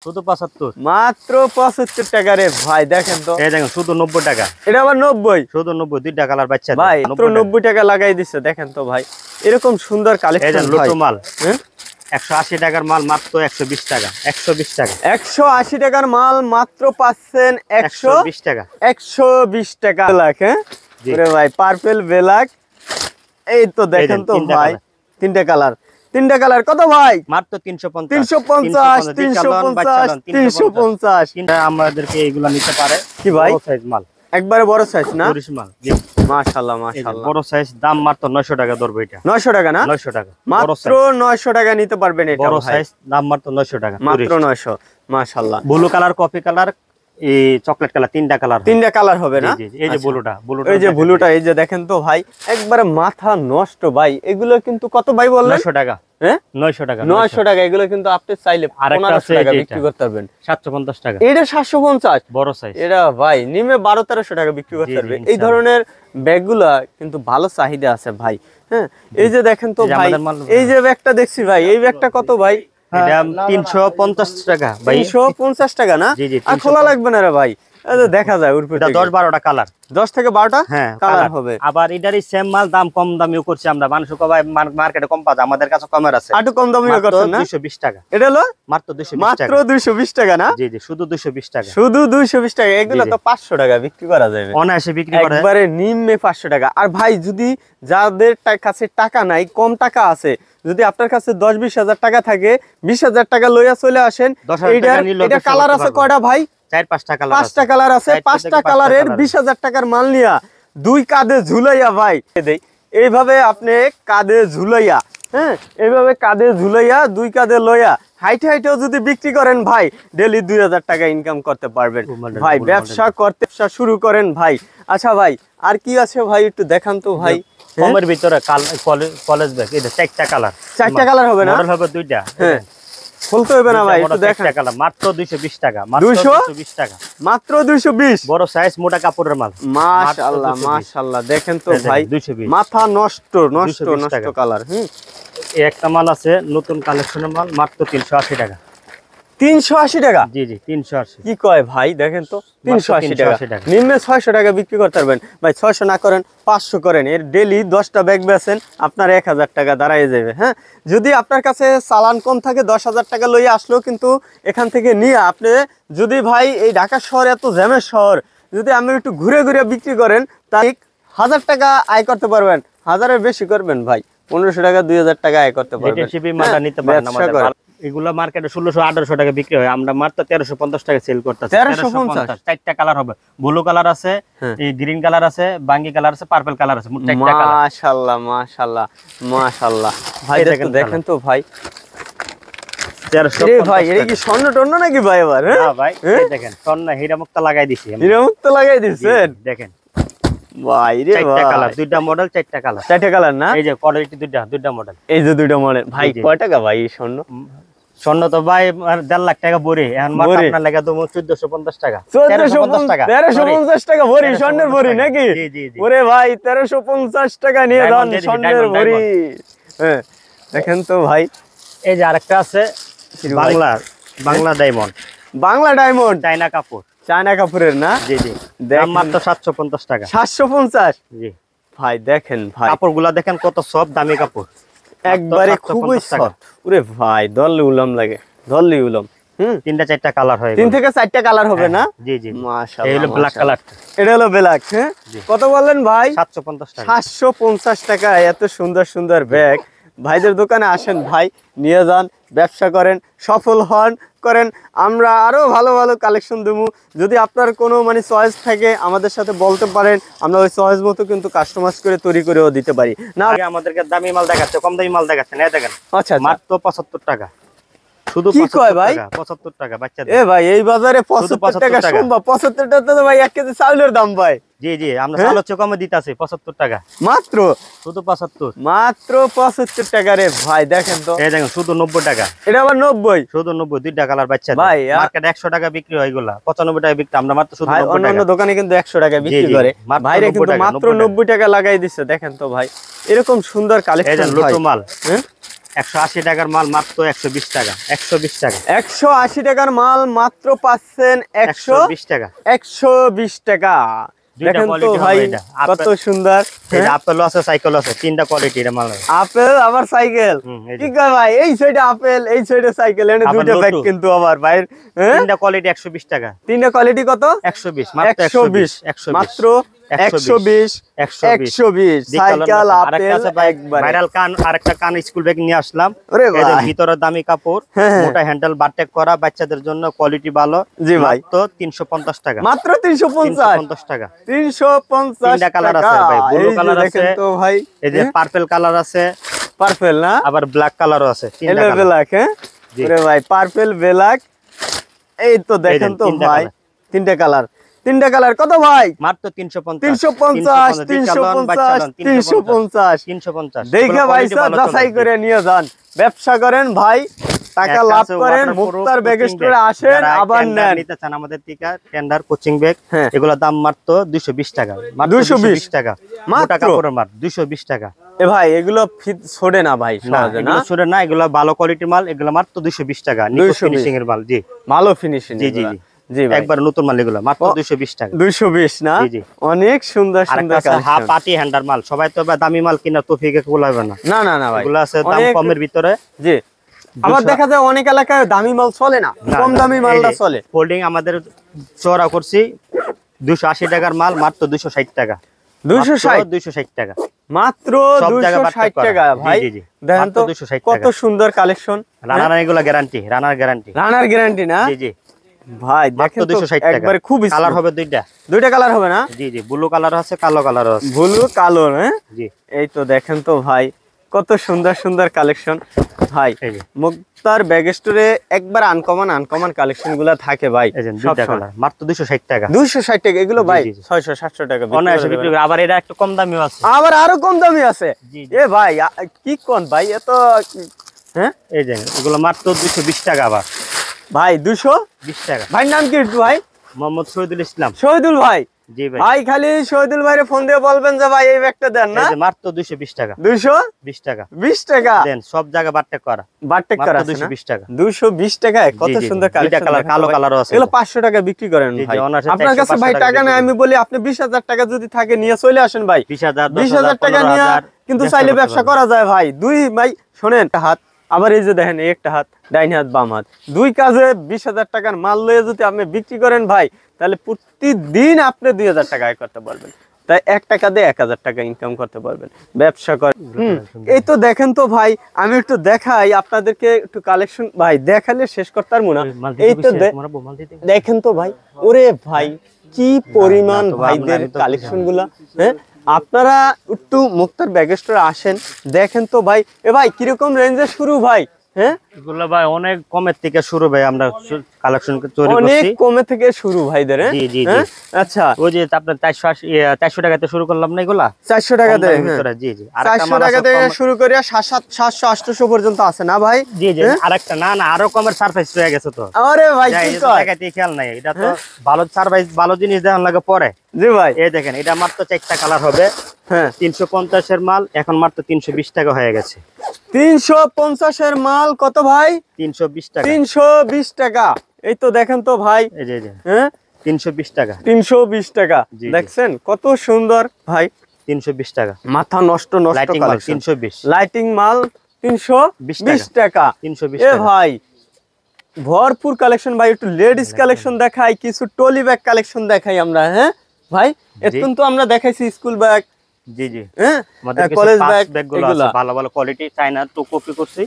শুধু 75, মাত্র 75 টাকা রে ভাই। দেখেন তো, এই দেখেন শুধু 90 টাকা। এটা আবার 90, শুধু 90, দুইটা কালার বাচ্চা ভাই মাত্র 90 টাকা লাগাই দিচ্ছে। দেখেন তো ভাই, এরকম সুন্দর কালেকশন লুটো মাল। হ্যাঁ, 180 টাকার মাল মাত্র 120 টাকা। 120 টাকা, 180 টাকার মাল মাত্র পাচ্ছেন 120 টাকা। 120 টাকা লাখ। হ্যাঁ ভাই, পার্পল ব্ল্যাক। এই তো দেখেন তো ভাই, তিনটা কালার কত ভাই? মাত্র 350, 350, 350, 350। আমাদেরকে এগুলা নিতে পারে কি ভাই? বড় সাইজ মাল, একবারে বড় সাইজ না? পুরুষ মাল। মাশাআল্লাহ মাশাআল্লাহ, বড় সাইজ, দাম মাত্র 900 টাকা ধরবে এটা। 900 টাকা না? 900 টাকা মাত্র 900 টাকা নিতে পারবেন এটা। বড় সাইজ, দাম মাত্র 900 টাকা, মাত্র 900। মাশাআল্লাহ। ব্লু কালার, কফি কালার, এই চকলেট কালার, তিনটা কালার হবে না? এই যে ব্লুটা, এই যে ব্লুটা, এই যে দেখেন তো ভাই, একবারে মাথা নষ্ট ভাই। এগুলো কিন্তু কত ভাই বললেন? 900 টাকা। হ্যাঁ 900 টাকা, 900 টাকা। এগুলো কিন্তু আপনি চাইলে 1500 টাকা বিক্রি করতে পারবেন। 750 টাকা। এটা 750 বড় সাইজ। এটা ভাই নিমে 1200-1300 টাকা বিক্রি করতে পারবে। এই ধরনের ব্যাগগুলা কিন্তু ভালো চাহিদা আছে ভাই। হ্যাঁ, এই যে দেখেন তো ভাই, এই যে ব্যাগটা দেখছি ভাই, এই ব্যাগটা কত ভাই? এটা 350 টাকা ভাই। 350 টাকা না? আর খোলা লাগবে না রে ভাই, দেখা যায় উর্পে। 10-12টা কালার, 10 থেকে 12টা কালার হবে। আবার এটারই সেম মাল, দাম কম দামিও করছি আমরা। মানুষ কবাই মার্কেটে কম পাওয়া যায়, আমাদের কাছে কমের আছে। একটু কম দামিও করছেন না? 220 টাকা। এটা হলো মাত্র 220 টাকা। মাত্র 220 টাকা না? জি জি, শুধু 220 টাকা। শুধু 220 টাকা। এগুলো তো 500 টাকা বিক্রি করা যাবে অনায়াসে বিক্রি করে, একবারে নিম্নে 500 টাকা। আর ভাই যদি যাদের কাছে টাকা নাই, কম টাকা আছে, যদি আপনার কাছে 10-20 হাজার টাকা থাকে, 20 হাজার টাকা লইয়া চলে আসেন। এটা কালার আছে কয়টা ভাই? 4-5টা কালার, 5টা কালার আছে। 5টা কালারের 20 হাজার টাকার মাল নিয়া দুই কাঁধে ঝুলাইয়া ভাই এইভাবে আপনি কাঁধে ঝুলাইয়া, হ্যাঁ, এইভাবে কাঁধে ঝুলাইয়া দুই কাঁধে লইয়া হাইটেও যদি বিক্রি করেন ভাই, ডেলি 2000 টাকা ইনকাম করতে পারবেন ভাই। ব্যবসা শুরু করেন ভাই। আচ্ছা ভাই, আর কি আছে ভাই একটু দেখান তো ভাই। কমের ভিতরে কলেজ ব্যাগ, এটা 4টা কালার। 4টা কালার হবে না? মডেল হবে 2টা। হ্যাঁ, খুলতে হবে না ভাই, একটু দেখান। মাত্র 220 টাকা। মাত্র 220 টাকা। মাত্র 220। বড় সাইজ, মোটা কাপড়ের মাল। মাশাআল্লাহ মাশাআল্লাহ, দেখেন তো ভাই, 220। মাথা নষ্ট কালার। এই একটা মাল আছে নতুন কালেকশনের মাল, মাত্র 380 টাকা। 380 টাকা? জি জি, 380। কি কয় ভাই? দেখেন তো, 380 টাকা। নিম্নে 600 টাকা বিক্রি করতে পারবেন ভাই। 600 না করেন, 500 করেন। এর ডেলি 10টা ব্যাগ বেচেন, আপনার 1000 টাকা দাঁড়ায় যাবে। হ্যাঁ, যদি আপনার কাছে চালান কম থাকে, 10,000 টাকা লইয়া আসলেও কিন্তু এখান থেকে নিয়ে আপনি, যদি ভাই এই ঢাকা শহর এত জ্যামের শহর, যদি আপনি একটু ঘুরে ঘুরে বিক্রি করেন, তাই 1000 টাকা আয় করতে পারবেন। 1000-এর বেশি করবেন ভাই, 1500 টাকা 2000 টাকা আয় করতে পারবেন। এগুলা মার্কেটে 1600-1800 টাকা বিক্রি হয়, আমরা মাত্র 1350 টাকা সেল করতেছি। 1350। 4টা কালার হবে, ব্লু কালার আছে, এই গ্রিন কালার আছে, বাঙ্গি কালার আছে, পার্পল কালার আছে, মোট 4টা কালার। মাশাআল্লাহ মাশাআল্লাহ মাশাআল্লাহ ভাই, দেখেন তো ভাই, 1350 ভাই। এটা কি স্বর্ণ টর্ণ নাকি ভাই? আবার না ভাই, এই দেখেন স্বর্ণ হীরামুক্তা লাগাই দিছি। হীরামুক্তা লাগাই দিছেন? দেখেন ভাই রে ভাই, 4টা কালার, 2টা মডেল, 4টা কালার। 4টা কালার না? এই যে কোয়ালিটি, 2টা মডেল। এই যে 2টা মডেল ভাই। কয় টাকা ভাই এই স্বর্ণ তো ভাই 1.5 লাখ টাকা ভরি। এখন মাত্র আপনার লাগা তো 1450 টাকা। 1350 টাকা ভরি, স্বর্ণের ভরি নাকি? ওরে ভাই, 1350 টাকা নিয়ে যান স্বর্ণের ভরি। হ্যাঁ, দেখেন তো ভাই, এই যে আরেকটা আছে Bangla diamond. Bangla diamond, China কাপড়। চায়না কাপড়ের না? জি জি, দাম মাত্র 750 টাকা। 750? জি ভাই দেখেন ভাই, কাপড়গুলা দেখেন কত সফট, দামি কাপড়, একবারে খুবই সফট। ওরে ভাই, ধরলে উলম লাগে, ধরলে উলম। 3-4টা কালার হয়, 3 থেকে 4টা কালার হবে না? জি জি, মাশাআল্লাহ। এই হলো ব্ল্যাক কালার। এটা হলো ব্ল্যাক। হ্যাঁ, কত বললেন ভাই? 750 টাকা। 750 টাকা। এত সুন্দর সুন্দর ব্যাগ ভাইদের দোকানে আসেন ভাই, নিয়ে যান, ব্যবসা করেন, সফল হন করেন। আমরা আরো ভালো ভালো কালেকশন দেবো। যদি আপনার কোনো চয়েস থাকে আমাদের সাথে বলতে পারেন, আমরা ওই চয়েস মতো কিন্তু কাস্টমাইজ করে তৈরি করেও দিতে পারি। না আমাদেরকে দামি মাল দেখাচ্ছে, কম দামি মাল দেখাচ্ছে না, দেখেন। আচ্ছা, মাত্র 75 টাকা। শুধু কি কয় ভাই? 75 টাকা বাচ্চাদের। এ ভাই, এই বাজারে 75 টাকা সম্ভব? 75 টাকা তো ভাই 1 কেজি চাউলের দাম ভাই। জি জি, আমরা চাল হচ্ছে কমে দিতেছি 75 টাকা মাত্র। শুধু 75, মাত্র 75 টাকা রে ভাই। দেখেন তো, এই দেখেন শুধু 90 টাকা। এটা আবার 90? শুধু 90, 2টা কালার বাচ্চা ভাই। মার্কেটে 100 টাকা বিক্রি হয়, এগুলা 95 টাকা বিক্রি, আমরা মাত্র শুধু 90 টাকা। অন্যান্য দোকানে কিন্তু 100 টাকা বিক্রি করে, ভাইরে কিন্তু মাত্র 90 টাকা লাগাই দিচ্ছে। দেখেন তো ভাই, এরকম সুন্দর কালেকশন। লুটো মাল, 180 টাকার মাল মাত্র 120 টাকা, 120 টাকা, 180 টাকার মাল মাত্র পাচ্ছেন 120 টাকা, 120 টাকা। দেখেন তো ভাই কত সুন্দর। আপেল আছে, সাইকেল আছে, তিনটা কোয়ালিটি এর মাল। আপেল আবার সাইকেল, কি কয় ভাই? এই সাইডে আপেল, এই সাইডে সাইকেল, এনে দুইটা ব্যাগ কিন্তু আবার ভাই। তিনটা কোয়ালিটি 120 টাকা। তিনটা কোয়ালিটি কত? 120 মাত্র 120 মাত্র 120 120 সাইকেল আপেল একবার। ভাইরাল কান, আরেকটা কান স্কুল ব্যাগ নিয়ে আসলাম। এই যে ভিতরে দামি কাপড়, মোটা হ্যান্ডেল, বারটেক করা, বাচ্চাদের জন্য কোয়ালিটি ভালো। জি ভাই, তো 350 টাকা, মাত্র 350 টাকা। 350 তিনটা কালার আছে ভাই, ব্লু কালার আছে তো ভাই, এই যে পার্পল কালার আছে, পার্পল না, আবার ব্ল্যাক কালারও আছে। তিনটা কালার ব্ল্যাক, হ্যাঁ ওরে ভাই, পার্পল ব্ল্যাক। এই তো দেখেন তো ভাই, তিনটা কালার, তিনটা কালার কত ভাই? মাত্র 350 350 350 দেখে ভাই সব যাচাই করে নিয়ে যান, ব্যবসা করেন ভাই, টাকা লাভ করেন। মুক্তার ব্যাগ স্টোরে আসেন, আবার নেন। নিতে চান আমাদের থেকে টেন্ডার কোচিং ব্যাগ, এগুলোর দাম মাত্র 220 টাকা, মাত্র 220 টাকা, মোটা কাপড়ের মাল 220 টাকা। এ ভাই এগুলো ফিট ছোড়ে না ভাই, সহজে না, ছোড়ে না, এগুলো ভালো কোয়ালিটির মাল, এগুলো মাত্র 220 টাকা, নিখুঁত ফিনিশিং এর মাল। জি, ভালো ফিনিশিং। জি জি জি, একবার নতুন মাল, এগুলো মাত্র 220 টাকা। 220 না, অনেক সুন্দর সুন্দর হাফ পার্টি হ্যান্ডার মাল। সবাই তো দামি মাল কিনা তৌফিকে কুলাবে না। না না না ভাই, এগুলো আছে দাম কমের ভিতরে। জি, আবার দেখা যায় অনেক এলাকায় দামি মাল চলে না, কম দামি মালটা চলে। ফোল্ডিং আমাদের চড়া করছি 280 টাকার মাল মাত্র 260 টাকা, 260 টাকা মাত্র 260 টাকা ভাই। দেখেন তো কত সুন্দর কালেকশন। রানার এগুলা গ্যারান্টি, রানার গ্যারান্টি না। জি জি ভাই, দেখেন তো একবারে খুব কালার হবে, দুইটা কালার হবে না? জি জি, ব্লু কালার আছে, কালো কালার আছে। ব্লু কালো, হ্যাঁ জি। এই তো দেখেন তো ভাই কত সুন্দর সুন্দর কালেকশন ভাই। মুক্তার ব্যাগ স্টোরে একবার আনকমন কালেকশন গুলা থাকে ভাই। মাত্র 260 টাকা, 260 টাকা। এগুলো ভাই 600 700 টাকা অনায়াসে বিক্রি করে। আবার এটা একটু কম দামিও আছে, আবার আরো কম দামি আছে। এ ভাই কি কোন ভাই, এত হ্যাঁ? এই যে এগুলো মাত্র 220 টাকা। আবার ভাই 220 টাকা। ভাই নাম কি ভাই? মোহাম্মদ শহীদুল ইসলাম। শহীদুল ভাই, জি ভাই। ভাই খালি শহীদুল ভাইরে ফোন দিয়ে বলবেন যে ভাই এই ব্যাগটা দেন না। মাত্র 220 টাকা, 220 টাকা, 20 টাকা দেন। সব জায়গা বারটেক করা আছে 220 টাকা, 220 টাকায় কত সুন্দর কালেকশন। কালো কালারও আছে, এগুলো 500 টাকা বিক্রি করেন ভাই। আপনার কাছে ভাই টাকা নাই, আমি বলি আপনি 20,000 টাকা যদি থাকে নিয়ে চলে আসেন ভাই। 20,000 টাকা নিয়ে কিন্তু চাইলে ব্যবসা করা যায় ভাই। দুই ভাই শোনেন, হাত আবার এই যে দেখেন, একটা হাত ডাইন হাত বাম হাত, দুই কাজে 20,000 টাকার মাল লয়ে যদি আপনি বিক্রি করেন ভাই, তাহলে প্রতিদিন আপনি 2,000 টাকা আয় করতে পারবেন। তাই 1 টাকা দিয়ে 1,000 টাকা ইনকাম করতে পারবেন, ব্যবসা করেন। এই তো দেখেন তো ভাই, আমি একটু দেখাই আপনাদেরকে একটু কালেকশন ভাই, দেখালে শেষ করতে পারবো না। এই তো দেখেন তো ভাই, ওরে ভাই কি পরিমাণ ভাইদের কালেকশন গুলা। হ্যাঁ, আপনারা একটু মুক্তার ব্যাগ স্টোরে আসেন, দেখেন তো ভাই। এ ভাই কিরকম রেঞ্জে শুরু ভাই? হ্যাঁ, এগুলো ভাই অনেক কমের থেকে শুরু ভাই, আমরা কালেকশন তৈরি করছি অনেক কমে থেকে শুরু ভাইদের। জি জি জি। আচ্ছা, ওই যে আপনার 480 টাকাতে শুরু করলাম না, এগুলা 400 টাকাতে। জি জি, 400 টাকা থেকে শুরু করে 700 800 পর্যন্ত আছে না ভাই? জি জি। আরেকটা না না, আরো কমের সারপ্রাইজ হয়ে গেছে তো। আরে ভাই কি কয়, টাকাতে খেয়াল নাই, এটা তো ভালো সারপ্রাইজ, ভালো জিনিস দেখান লাগে পরে। জি ভাই, এই দেখেন, এটা মাত্র 4টা কালার হবে। হ্যাঁ, 350 এর মাল এখন মাত্র 320 টাকা হয়ে গেছে। 350 এর মাল কত ভাই? 320 টাকা, 320 টাকা। এই তো দেখেন তো ভাই, এই যে হ্যাঁ 320 টাকা, 320 টাকা। দেখছেন কত সুন্দর ভাই, 320 টাকা। মাথা নষ্ট লাইটিং মাল 320, লাইটিং মাল 320 টাকা, 320 এ টাকা। ভাই ভরপুর কালেকশন ভাই। একটু লেডিস কালেকশন দেখাই, কিছু টলি ব্যাগ কালেকশন দেখাই আমরা। হ্যাঁ ভাই, এখন তো আমরা দেখাইছি স্কুল ব্যাগ, জি জি, হ্যাঁ আমাদের কলেজ ব্যাগ, ব্যাগগুলো আছে ভালো ভালো কোয়ালিটি, চায়না তো কপি করছি।